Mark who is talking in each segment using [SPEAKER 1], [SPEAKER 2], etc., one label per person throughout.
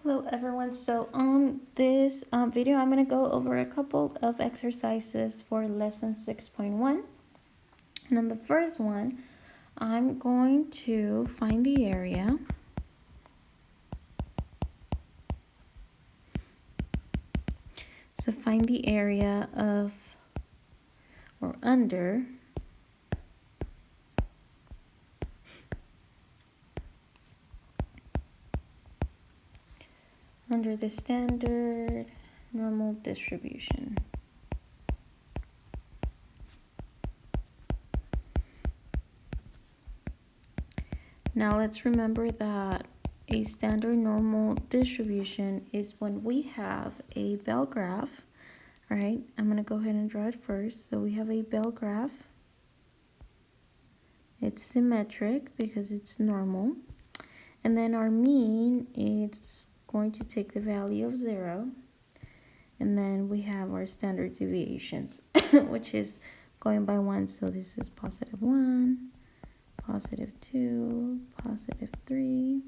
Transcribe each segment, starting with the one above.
[SPEAKER 1] Hello everyone. So on this video, I'm going to go over a couple of exercises for lesson 6.1. And on the first one, I'm going to find the area. So find the area of or under the standard normal distribution. Now let's remember that a standard normal distribution is when we have a bell graph, right? I'm going to go ahead and draw it first. So we have a bell graph. It's symmetric because it's normal. And then our mean is going to take the value of 0. And then we have our standard deviations, which is going by 1. So this is positive 1, positive 2, positive 3.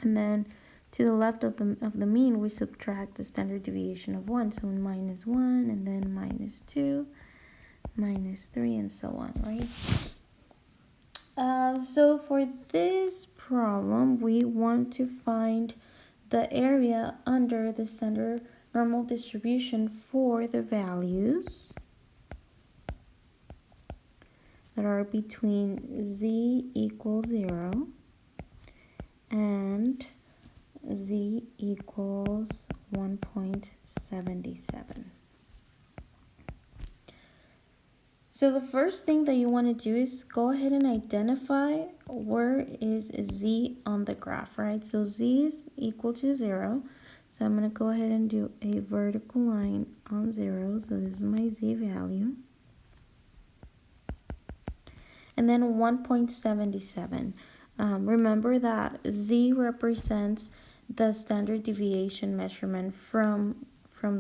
[SPEAKER 1] And then to the left of the mean, we subtract the standard deviation of 1. So minus 1, and then minus 2, minus 3, and so on, right? So for this problem, we want to find the area under the standard normal distribution for the values that are between z equals 0 and z equals 1.77. So the first thing that you want to do is go ahead and identify where is z on the graph, right? So z is equal to 0. So I'm going to go ahead and do a vertical line on 0. So this is my z value. And then 1.77. Remember that z represents the standard deviation measurement from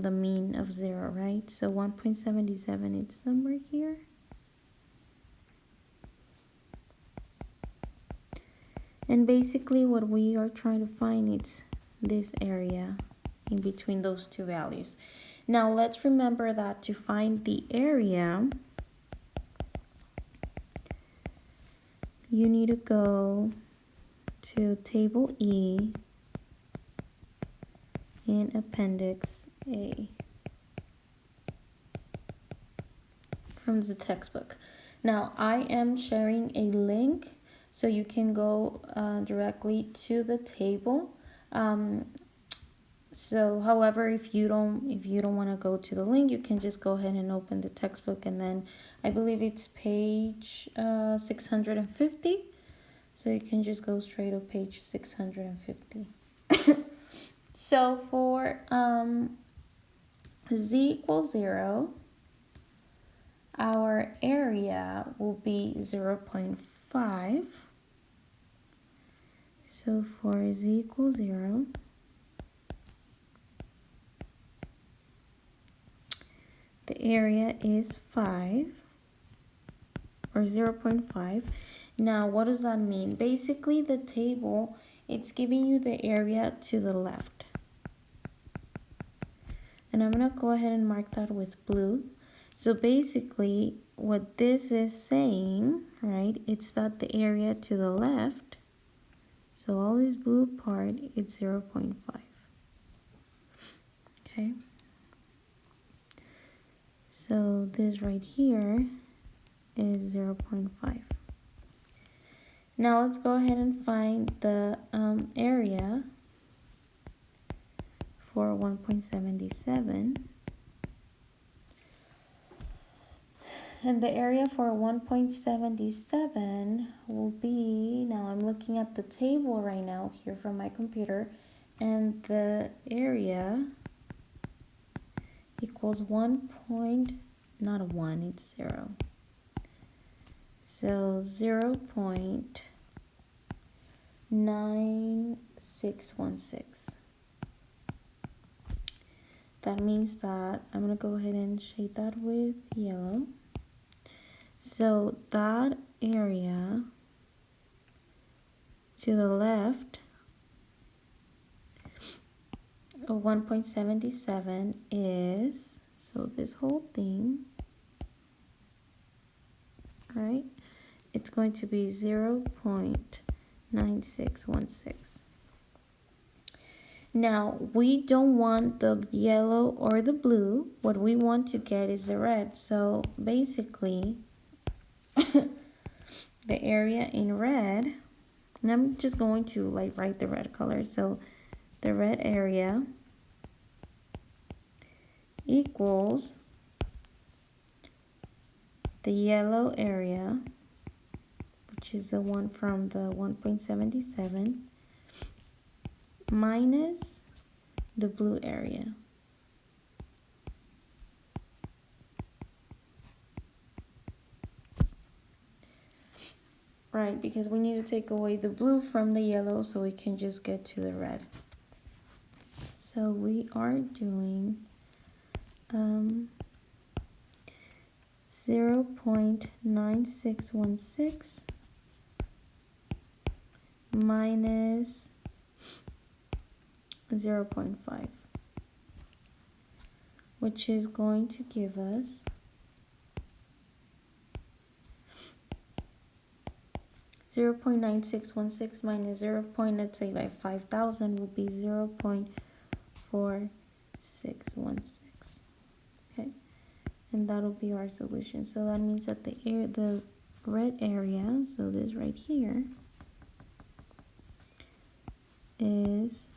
[SPEAKER 1] the mean of 0, right? So 1.77, it's somewhere here. And basically what we are trying to find is this area in between those two values. Now let's remember that to find the area, you need to go to table E in appendix A from the textbook. Now I am sharing a link so you can go directly to the table. So however, if you don't want to go to the link, you can just go ahead and open the textbook, and then I believe it's page 650. So you can just go straight to page 650. So for z equals 0, our area will be 0.5. So for z equals 0, the area is 5 or 0.5. Now, what does that mean? Basically, the table, it's giving you the area to the left. And I'm going to go ahead and mark that with blue. So basically, what this is saying, right, it's that the area to the left, so all this blue part, it's 0.5. Okay. So this right here is 0.5. Now let's go ahead and find the area for 1.77. And the area for 1.77 will be, now I'm looking at the table right now here from my computer, and the area equals 1.1, it's 0. So 0.9616. That means that I'm going to go ahead and shade that with yellow. So that area to the left of 1.77 is, so this whole thing, right, it's going to be 0.9616. Now, we don't want the yellow or the blue. What we want to get is the red. So basically, the area in red, and I'm just going to like write the red color. So the red area equals the yellow area, which is the one from the 1.77, minus the blue area. Right, because we need to take away the blue from the yellow so we can just get to the red. So we are doing 0.9616 minus 0.5, which is going to give us 0.9616 minus 0. Let's say like 5,000 will be 0.4616. Okay, and that'll be our solution. So that means that the red area, so this right here, is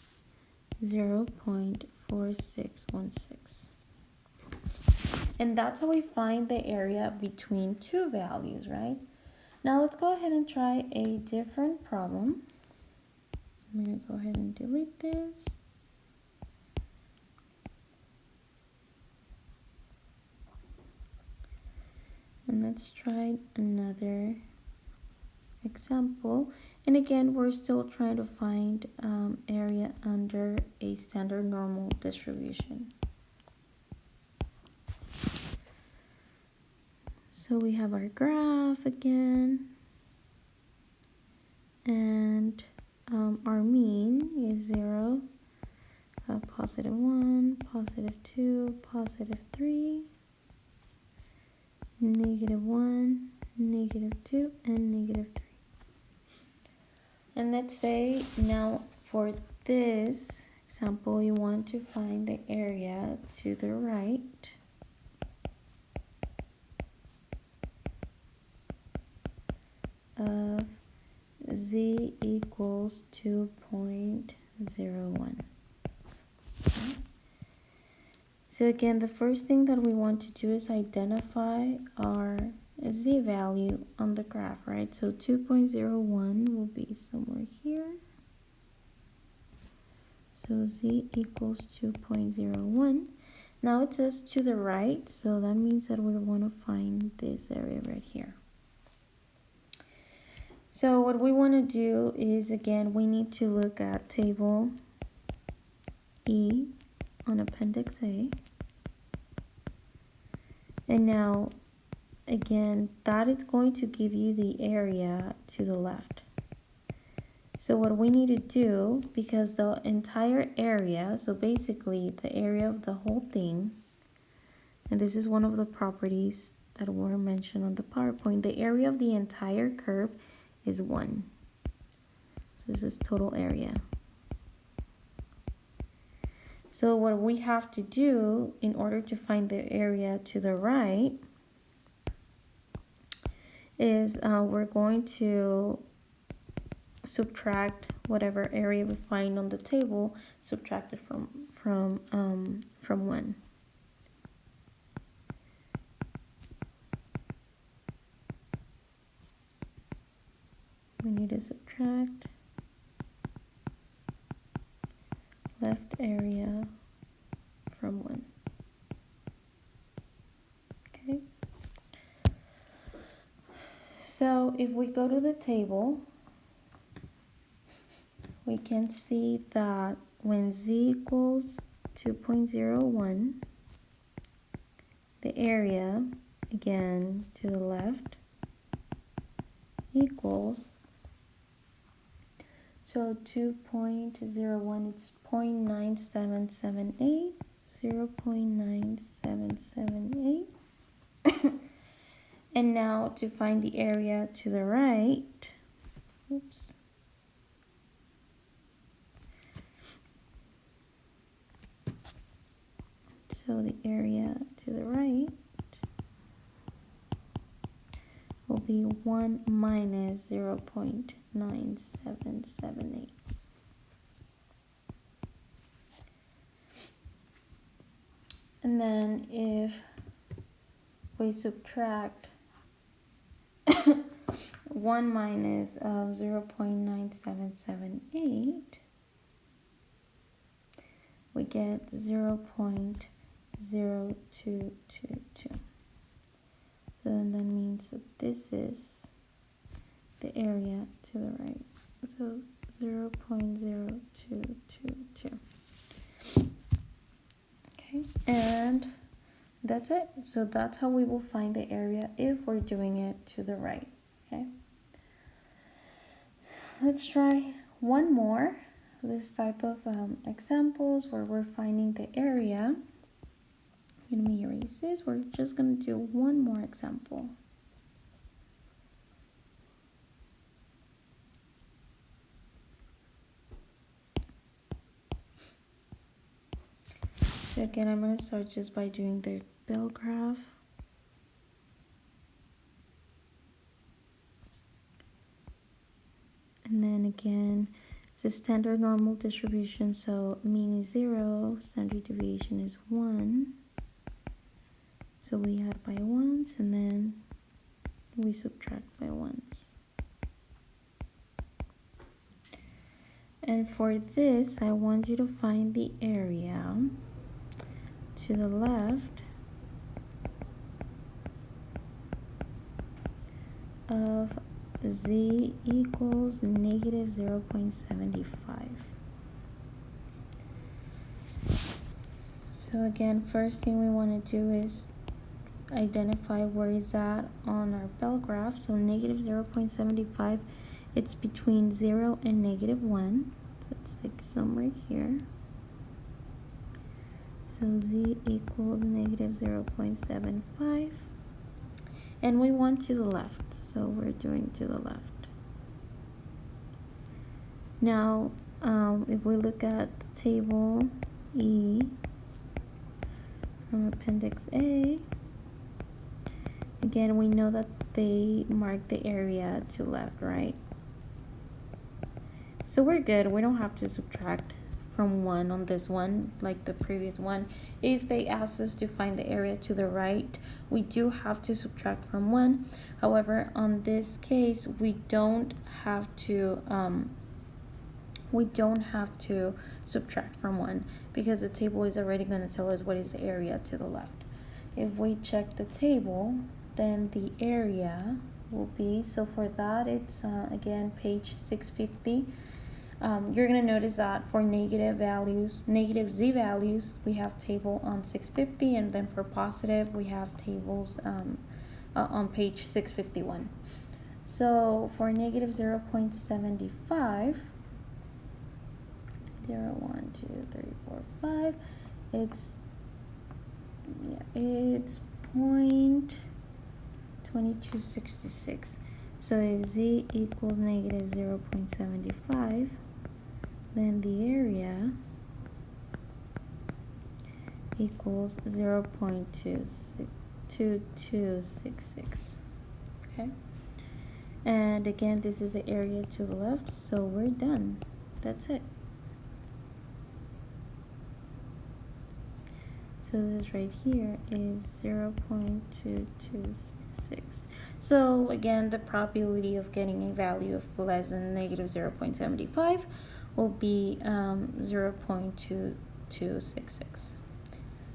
[SPEAKER 1] 0.4616. And that's how we find the area between two values, right? Now let's go ahead and try a different problem. I'm going to go ahead and delete this. And let's try another example. And again, we're still trying to find area under a standard normal distribution. So we have our graph again, and our mean is 0, positive 1, positive 2, positive 3, negative 1, negative 2, and negative 3. And let's say now for this example, you want to find the area to the right. Of z equals 2.01. Okay. So again, the first thing that we want to do is identify our z value on the graph, right? So 2.01 will be somewhere here. So z equals 2.01. Now it says to the right, so that means that we want to find this area right here. So what we want to do is, again, we need to look at table E on Appendix A. And now, again, that is going to give you the area to the left. So what we need to do, because the entire area, so basically the area of the whole thing, and this is one of the properties that were mentioned on the PowerPoint, the area of the entire curve is 1. So this is total area. So what we have to do in order to find the area to the right is we're going to subtract whatever area we find on the table, subtract it from 1. We need to subtract left area from 1. Okay. So if we go to the table, we can see that when z equals 2.01, the area, again to the left, equals, So 2.01, it's 0.9778, 0.9778. And now to find the area to the right, oops. So the area to the right will be 1 minus 0.9778. And then if we subtract 1 minus 0.9778, we get 0.0222. So then that means that this is the area to the right. So 0.0222. Okay, and that's it. So that's how we will find the area if we're doing it to the right. Okay. Let's try one more. This type of examples where we're finding the area. Let me erase this. We're just going to do one more example. So again, I'm going to start just by doing the bell graph. And then again, it's a standard normal distribution, so mean is 0, standard deviation is 1. So we add by ones and then we subtract by ones. And for this, I want you to find the area to the left of z equals negative 0.75. So again, first thing we want to do is identify where is that on our bell graph. So negative 0.75, it's between 0 and negative 1. So it's like somewhere here. So z equals negative 0.75. And we want to the left, so we're doing to the left. Now, if we look at the table E from Appendix A, again, we know that they mark the area to left, right? So we're good. We don't have to subtract from 1 on this one like the previous one. If they ask us to find the area to the right, we do have to subtract from 1. However, on this case, we don't have to subtract from 1 because the table is already going to tell us what is the area to the left. If we check the table, then the area will be, so for that it's again page 650. You're going to notice that for negative z values, we have table on 650, and then for positive, we have tables on page 651. So for negative 0.75, 0, 1, 2, 3, 4, 5, it's 0.2266. So if z equals negative 0.75, then the area equals 0.2266. Okay, and again, this is the area to the left, so we're done. That's it. So this right here is 0.2266. So again, the probability of getting a value of less than negative 0.75 will be 0.2266.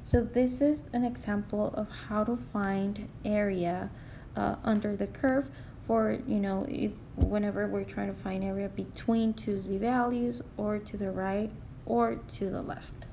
[SPEAKER 1] So this is an example of how to find area under the curve for, if whenever we're trying to find area between two z values or to the right or to the left.